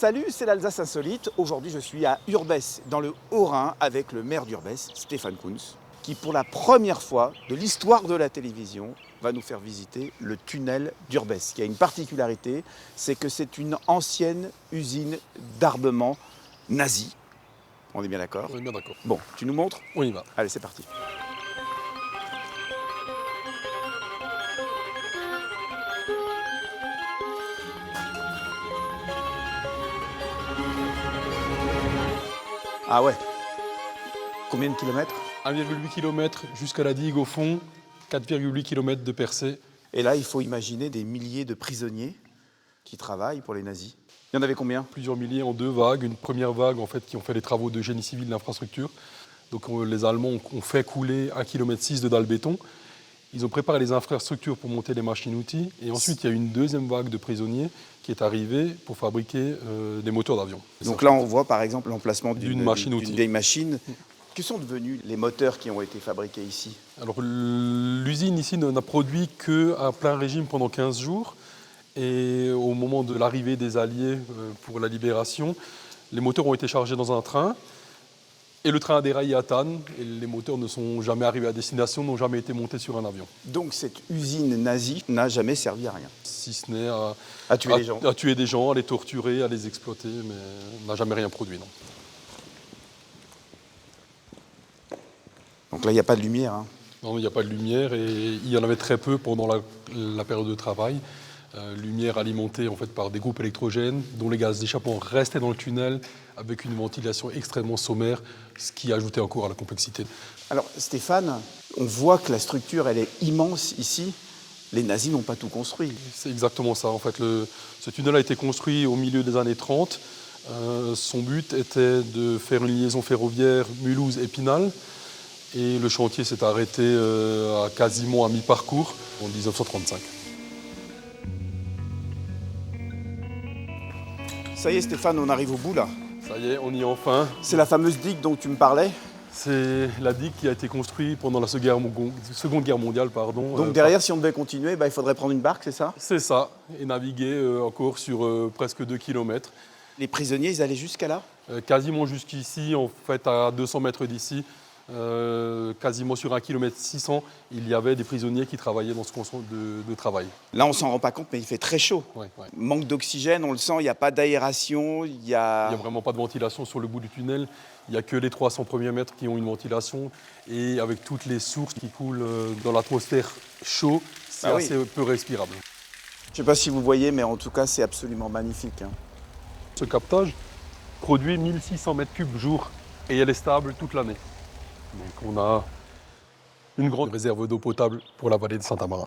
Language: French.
Salut, c'est l'Alsace Insolite. Aujourd'hui, je suis à Urbès, dans le Haut-Rhin, avec le maire d'Urbès, Stéphane Kunz, qui, pour la première fois de l'histoire de la télévision, va nous faire visiter le tunnel d'Urbès, qui a une particularité, c'est que c'est une ancienne usine d'armement nazi. On est bien d'accord? On est bien d'accord. Bon, tu nous montres? On y va. Allez, c'est parti. Ah ouais. Combien de kilomètres? 1,8 km jusqu'à la digue au fond, 4,8 km de percée. Et là, il faut imaginer des milliers de prisonniers qui travaillent pour les nazis. Il y en avait combien? Plusieurs milliers en deux vagues. Une première vague en fait, qui ont fait les travaux de génie civil d'infrastructure. Donc les Allemands ont fait couler 1,6 km de dalles béton. Ils ont préparé les infrastructures pour monter les machines-outils. Et ensuite, il y a eu une deuxième vague de prisonniers qui est arrivée pour fabriquer des moteurs d'avion. Donc là, on voit par exemple l'emplacement D'une machine-outil. vieille machine. Que sont devenus les moteurs qui ont été fabriqués ici? Alors l'usine ici n'a produit qu'à plein régime pendant 15 jours. Et au moment de l'arrivée des Alliés pour la libération, les moteurs ont été chargés dans un train. Et le train a déraillé à Thann, et les moteurs ne sont jamais arrivés à destination, n'ont jamais été montés sur un avion. Donc cette usine nazie n'a jamais servi à rien? Si ce n'est À tuer les gens? à tuer des gens, à les torturer, à les exploiter, mais n'a jamais rien produit, non. Donc là, il n'y a pas de lumière, hein. Non, il n'y a pas de lumière, et il y en avait très peu pendant la période de travail. Lumière alimentée en fait, par des groupes électrogènes, dont les gaz d'échappement restaient dans le tunnel, avec une ventilation extrêmement sommaire, ce qui ajoutait encore à la complexité. Alors Stéphane, on voit que la structure, elle est immense ici. Les nazis n'ont pas tout construit. C'est exactement ça. En fait, ce tunnel a été construit au milieu des années 30. Son but était de faire une liaison ferroviaire Mulhouse-Épinal. Et le chantier s'est arrêté quasiment à mi-parcours en 1935. Ça y est Stéphane, on arrive au bout là. Ça y est, on y est enfin. C'est la fameuse digue dont tu me parlais. C'est la digue qui a été construite pendant la Seconde Guerre mondiale. Donc derrière, si on devait continuer, il faudrait prendre une barque, c'est ça? C'est ça, et naviguer encore sur presque 2 km. Les prisonniers, ils allaient jusqu'à là? Quasiment jusqu'ici, en fait, à 200 mètres d'ici. Quasiment sur 1,6 km, il y avait des prisonniers qui travaillaient dans ce concentre de travail. Là, on s'en rend pas compte, mais il fait très chaud. Ouais. Manque d'oxygène, on le sent, il n'y a pas d'aération, il y a... Il n'y a vraiment pas de ventilation sur le bout du tunnel. Il n'y a que les 300 premiers mètres qui ont une ventilation. Et avec toutes les sources qui coulent dans l'atmosphère chaude, c'est assez peu respirable. Je ne sais pas si vous voyez, mais en tout cas, c'est absolument magnifique, hein. Ce captage produit 1600 mètres cubes jour et elle est stable toute l'année. Donc on a une grande réserve d'eau potable pour la vallée de Saint-Amarin.